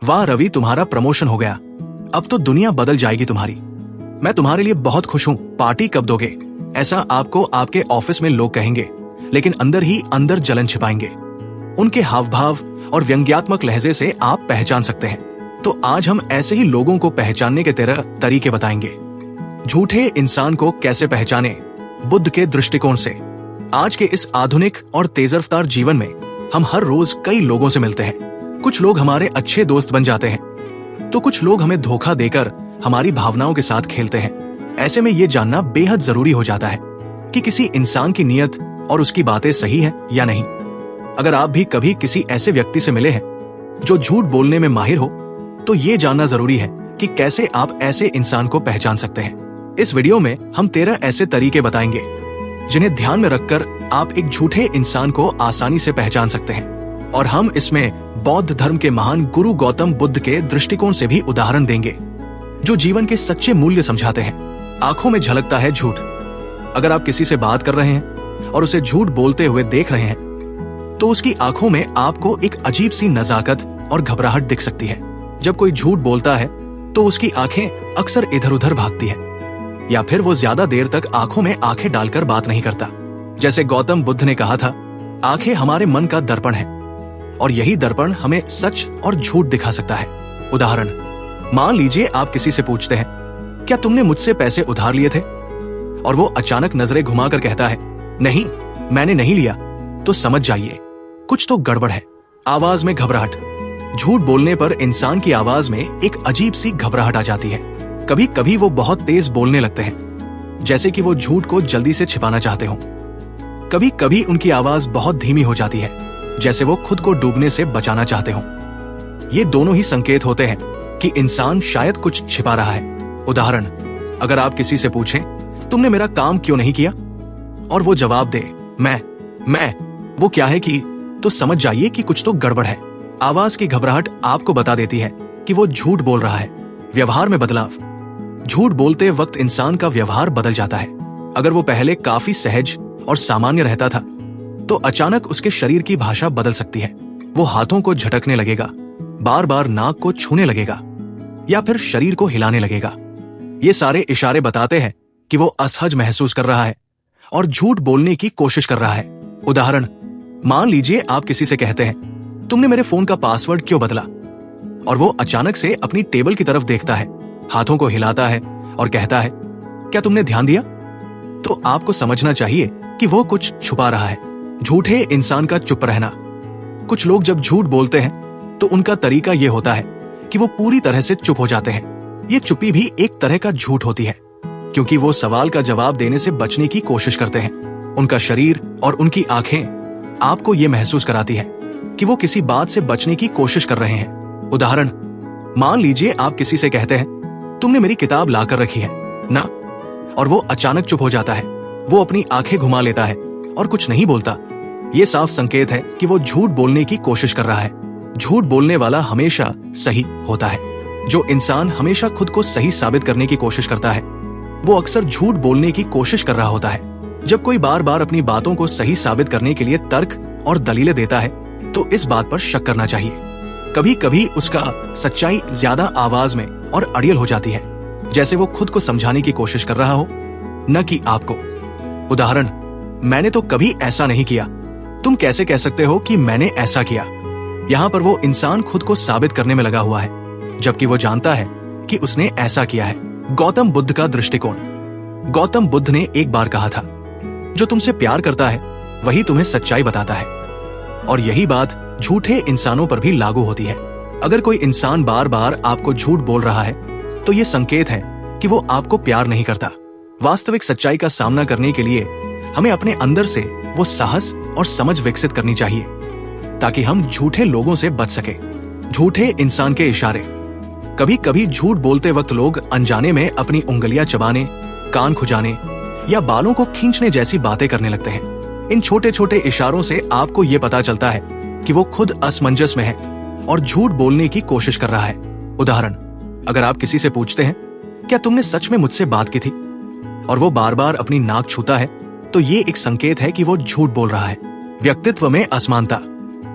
वाह रवि, तुम्हारा प्रमोशन हो गया, अब तो दुनिया बदल जाएगी तुम्हारी। मैं तुम्हारे लिए बहुत खुश हूँ, पार्टी कब दोगे? ऐसा आपको आपके ऑफिस में लोग कहेंगे, लेकिन अंदर ही अंदर जलन छिपाएंगे। उनके हाव भाव और व्यंग्यात्मक लहजे से आप पहचान सकते हैं। तो आज हम ऐसे ही लोगों को पहचानने के 13 तरीके बताएंगे। झूठे इंसान को कैसे पहचाने बुद्ध के दृष्टिकोण से। आज के इस आधुनिक और तेज रफ्तार जीवन में हम हर रोज कई लोगों से मिलते हैं। कुछ लोग हमारे अच्छे दोस्त बन जाते हैं, तो कुछ लोग हमें धोखा देकर हमारी भावनाओं के साथ खेलते हैं। ऐसे में ये जानना बेहद जरूरी हो जाता है कि किसी इंसान की नीयत और उसकी बातें सही हैं या नहीं। अगर आप भी कभी किसी ऐसे व्यक्ति से मिले हैं जो झूठ बोलने में माहिर हो, तो ये जानना जरूरी है कि कैसे आप ऐसे इंसान को पहचान सकते हैं। इस वीडियो में हम 13 ऐसे तरीके बताएंगे जिन्हें ध्यान में रखकर आप एक झूठे इंसान को आसानी से पहचान सकते हैं। और हम इसमें बौद्ध धर्म के महान गुरु गौतम बुद्ध के दृष्टिकोण से भी उदाहरण देंगे, जो जीवन के सच्चे मूल्य समझाते हैं। आंखों में झलकता है झूठ। अगर आप किसी से बात कर रहे हैं और उसे झूठ बोलते हुए देख रहे हैं, तो उसकी आंखों में आपको एक अजीब सी नजाकत और घबराहट दिख सकती है। जब कोई झूठ बोलता है तो उसकी आंखें अक्सर इधर उधर भागती है, या फिर वो ज्यादा देर तक आंखों में आंखें डालकर बात नहीं करता। जैसे गौतम बुद्ध ने कहा था, आंखें हमारे मन का दर्पण है, और यही दर्पण हमें सच और झूठ दिखा सकता है। उदाहरण, मान लीजिए आप किसी से पूछते हैं, क्या तुमने मुझसे पैसे उधार लिए थे? और वो अचानक नजरें घुमाकर कहता है, नहीं, मैंने नहीं लिया। तो समझ जाइए कुछ तो गड़बड़ है। आवाज में घबराहट। झूठ बोलने पर इंसान की आवाज में एक अजीब सी घबराहट आ जाती है। कभी कभी वो बहुत तेज बोलने लगते हैं, जैसे कि वो झूठ को जल्दी से छिपाना चाहते हो। कभी कभी उनकी आवाज बहुत धीमी हो जाती है, जैसे वो खुद को डूबने से बचाना चाहते हो। ये दोनों ही संकेत होते हैं कि इंसान शायद कुछ छिपा रहा है। उदाहरण, अगर आप किसी से पूछें, तुमने मेरा काम क्यों नहीं किया? और वो जवाब दे, मैं वो क्या है कि, तो समझ जाइए कि कुछ तो गड़बड़ है। आवाज की घबराहट आपको बता देती है कि वो झूठ बोल रहा है। व्यवहार में बदलाव। झूठ बोलते वक्त इंसान का व्यवहार बदल जाता है। अगर वो पहले काफी सहज और सामान्य रहता था, तो अचानक उसके शरीर की भाषा बदल सकती है। वो हाथों को झटकने लगेगा, बार बार नाक को छूने लगेगा, या फिर शरीर को हिलाने लगेगा। ये सारे इशारे बताते हैं कि वो असहज महसूस कर रहा है और झूठ बोलने की कोशिश कर रहा है। उदाहरण, मान लीजिए आप किसी से कहते हैं, तुमने मेरे फोन का पासवर्ड क्यों बदला? और वो अचानक से अपनी टेबल की तरफ देखता है, हाथों को हिलाता है और कहता है, क्या तुमने ध्यान दिया? तो आपको समझना चाहिए कि वो कुछ छुपा रहा है। झूठे इंसान का चुप रहना। कुछ लोग जब झूठ बोलते हैं तो उनका तरीका ये होता है कि वो पूरी तरह से चुप हो जाते हैं। ये चुप्पी भी एक तरह का झूठ होती है, क्योंकि वो सवाल का जवाब देने से बचने की कोशिश करते हैं। उनका शरीर और उनकी आंखें आपको ये महसूस कराती है कि वो किसी बात से बचने की कोशिश कर रहे हैं। उदाहरण, मान लीजिए आप किसी से कहते हैं, तुमने मेरी किताब लाकर रखी है ना? और वो अचानक चुप हो जाता है। वो अपनी आंखें घुमा लेता है और कुछ नहीं बोलता। ये साफ संकेत है कि वो झूठ बोलने की कोशिश कर रहा है। झूठ बोलने वाला हमेशा सही होता है। जो इंसान हमेशा खुद को सही साबित करने की कोशिश करता है, वो अक्सर झूठ बोलने की कोशिश कर रहा होता है। जब कोई बार बार अपनी बातों को सही साबित करने के लिए तर्क और दलीलें देता है, तो इस बात पर शक करना चाहिए। कभी कभी उसका सच्चाई ज्यादा आवाज में और अड़ियल हो जाती है, जैसे वो खुद को समझाने की कोशिश कर रहा हो, न कि आपको। उदाहरण, मैंने तो कभी ऐसा नहीं किया, तुम कैसे कह सकते हो कि मैंने ऐसा किया? यहाँ पर वो इंसान खुद को साबित करने में लगा हुआ है, जबकि वो जानता है कि उसने ऐसा किया है। गौतम बुद्ध का दृष्टिकोण। गौतम बुद्ध ने एक बार कहा था, जो तुमसे प्यार करता है वही तुम्हें सच्चाई बताता है। और यही बात झूठे इंसानों पर भी लागू होती है। अगर कोई इंसान बार बार आपको झूठ बोल रहा है, तो ये संकेत है कि वो आपको प्यार नहीं करता। वास्तविक सच्चाई का सामना करने के लिए हमें अपने अंदर से वो साहस और समझ विकसित करनी चाहिए, ताकि हम झूठे लोगों से बच सके। झूठे इंसान के इशारे। कभी कभी झूठ बोलते वक्त लोग अनजाने में अपनी उंगलियां चबाने, कान खुजाने या बालों को खींचने जैसी बातें करने लगते हैं। इन छोटे छोटे इशारों से आपको ये पता चलता है कि वो खुद असमंजस में है और झूठ बोलने की कोशिश कर रहा है। उदाहरण, अगर आप किसी से पूछते हैं, क्या तुमने सच में मुझसे बात की थी? और वो बार बार अपनी नाक छूता है, तो ये एक संकेत है कि वो झूठ बोल रहा है। व्यक्तित्व में असमानता।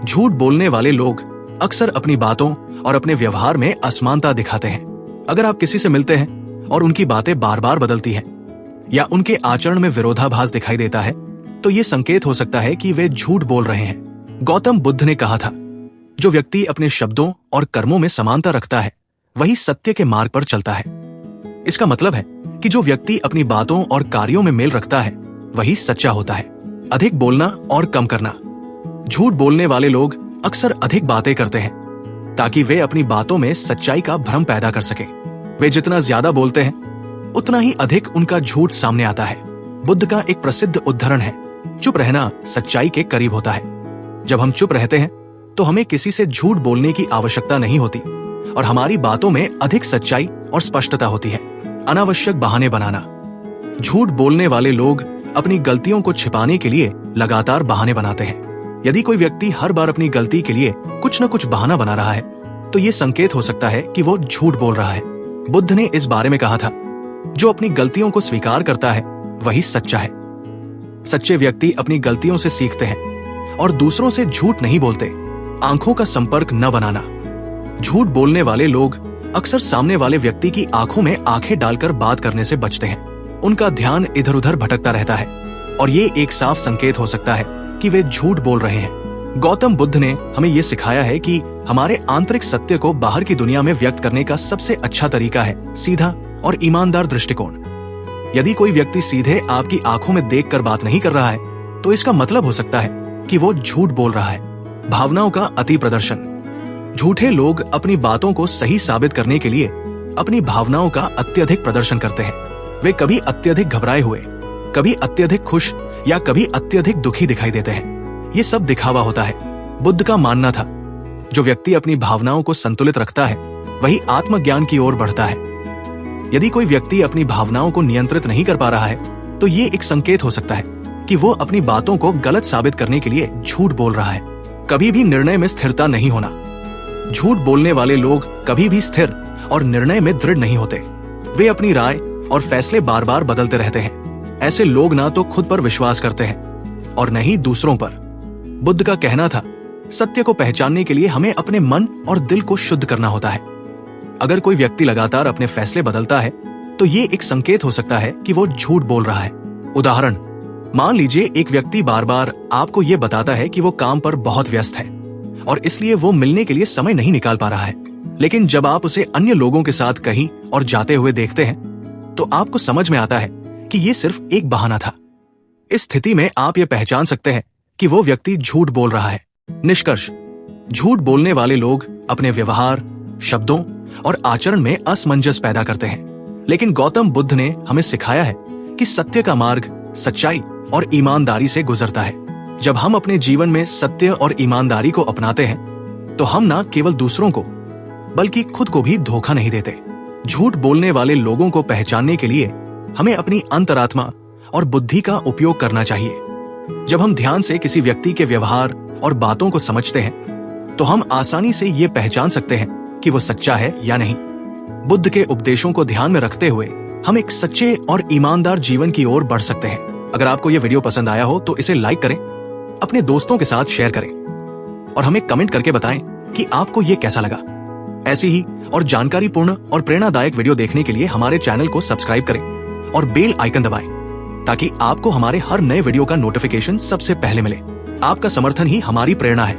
झूठ बोलने वाले लोग अक्सर अपनी बातों और अपने व्यवहार में असमानता दिखाते हैं। अगर आप किसी से मिलते हैं और उनकी बातें बार बार बदलती हैं या उनके आचरण में विरोधाभास दिखाई देता है, तो ये संकेत हो सकता है कि वे झूठ बोल रहे हैं। गौतम बुद्ध ने कहा था, जो व्यक्ति अपने शब्दों और कर्मों में समानता रखता है वही सत्य के मार्ग पर चलता है। इसका मतलब है कि जो व्यक्ति अपनी बातों और कार्यों में मेल रखता है वही सच्चा होता है। अधिक बोलना और कम करना। झूठ बोलने वाले लोग अक्सर अधिक बातें करते हैं ताकि वे अपनी बातों में सच्चाई का भ्रम पैदा कर सके। वे जितना ज्यादा बोलते हैं उतना ही अधिक उनका झूठ सामने आता है। बुद्ध का एक प्रसिद्ध उदाहरण है, चुप रहना सच्चाई के करीब होता है। जब हम चुप रहते हैं तो हमें किसी से झूठ बोलने की आवश्यकता नहीं होती और हमारी बातों में अधिक सच्चाई और स्पष्टता होती है। अनावश्यक बहाने बनाना। झूठ बोलने वाले लोग अपनी गलतियों को छिपाने के लिए लगातार बहाने बनाते हैं। यदि कोई व्यक्ति हर बार अपनी गलती के लिए कुछ न कुछ बहाना बना रहा है तो ये संकेत हो सकता है कि वो झूठ बोल रहा है। बुद्ध ने इस बारे में कहा था, जो अपनी गलतियों को स्वीकार करता है वही सच्चा है। सच्चे व्यक्ति अपनी गलतियों से सीखते हैं और दूसरों से झूठ नहीं बोलते। आंखों का संपर्क न बनाना। झूठ बोलने वाले लोग अक्सर सामने वाले व्यक्ति की आंखों में आंखें डालकर बात करने से बचते हैं। उनका ध्यान इधर उधर भटकता रहता है और ये एक साफ संकेत हो सकता है कि वे झूठ बोल रहे हैं। गौतम बुद्ध ने हमें ये सिखाया है कि हमारे आंतरिक सत्य को बाहर की दुनिया में व्यक्त करने का सबसे अच्छा तरीका है सीधा और ईमानदार दृष्टिकोण। यदि कोई व्यक्ति सीधे आपकी आंखों में देखकर बात नहीं कर रहा है तो इसका मतलब हो सकता है कि वो झूठ बोल रहा है। भावनाओं का अति प्रदर्शन। झूठे लोग अपनी बातों को सही साबित करने के लिए अपनी भावनाओं का अत्यधिक प्रदर्शन करते हैं। वे कभी अत्यधिक घबराए हुए, कभी अत्यधिक खुश या कभी अत्यधिक दुखी दिखाई देते हैं। ये सब दिखावा होता है। बुद्ध का मानना था, जो व्यक्ति अपनी भावनाओं को संतुलित रखता है वही आत्मज्ञान की ओर बढ़ता है। यदि कोई व्यक्ति अपनी भावनाओं को नियंत्रित नहीं कर पा रहा है तो ये एक संकेत हो सकता है कि वो अपनी बातों को गलत साबित करने के लिए झूठ बोल रहा है। कभी भी निर्णय में स्थिरता नहीं होना। झूठ बोलने वाले लोग कभी भी स्थिर और निर्णय में दृढ़ नहीं होते। वे अपनी राय और फैसले बार बार बदलते रहते हैं। ऐसे लोग ना तो खुद पर विश्वास करते हैं और न ही दूसरों पर। बुद्ध का कहना था, सत्य को पहचानने के लिए हमें अपने मन और दिल को शुद्ध करना होता है। अगर कोई व्यक्ति लगातार अपने फैसले बदलता है तो ये एक संकेत हो सकता है कि वो झूठ बोल रहा है। उदाहरण, मान लीजिए एक व्यक्ति बार बार आपको ये बताता है कि वो काम पर बहुत व्यस्त है और इसलिए वो मिलने के लिए समय नहीं निकाल पा रहा है, लेकिन जब आप उसे अन्य लोगों के साथ कहीं और जाते हुए देखते हैं तो आपको समझ में आता है कि ये सिर्फ एक बहाना था। इस स्थिति में आप ये पहचान सकते हैं कि वो व्यक्ति झूठ बोल रहा है। निष्कर्ष, झूठ बोलने वाले लोग अपने व्यवहार, शब्दों और आचरण में असमंजस पैदा करते हैं, लेकिन गौतम बुद्ध ने हमें सिखाया है कि सत्य का मार्ग सच्चाई और ईमानदारी से गुजरता है। जब हम अपने जीवन में सत्य और ईमानदारी को अपनाते हैं तो हम न केवल दूसरों को बल्कि खुद को भी धोखा नहीं देते। झूठ बोलने वाले लोगों को पहचानने के लिए हमें अपनी अंतरात्मा और बुद्धि का उपयोग करना चाहिए। जब हम ध्यान से किसी व्यक्ति के व्यवहार और बातों को समझते हैं तो हम आसानी से ये पहचान सकते हैं कि वो सच्चा है या नहीं। बुद्ध के उपदेशों को ध्यान में रखते हुए हम एक सच्चे और ईमानदार जीवन की ओर बढ़ सकते हैं। अगर आपको ये वीडियो पसंद आया हो तो इसे लाइक करें, अपने दोस्तों के साथ शेयर करें और हमें कमेंट करके बताएं कि आपको ये कैसा लगा। ऐसी ही और जानकारीपूर्ण और प्रेरणादायक वीडियो देखने के लिए हमारे चैनल को सब्सक्राइब करें और बेल आइकन दबाएं ताकि आपको हमारे हर नए वीडियो का नोटिफिकेशन सबसे पहले मिले। आपका समर्थन ही हमारी प्रेरणा है।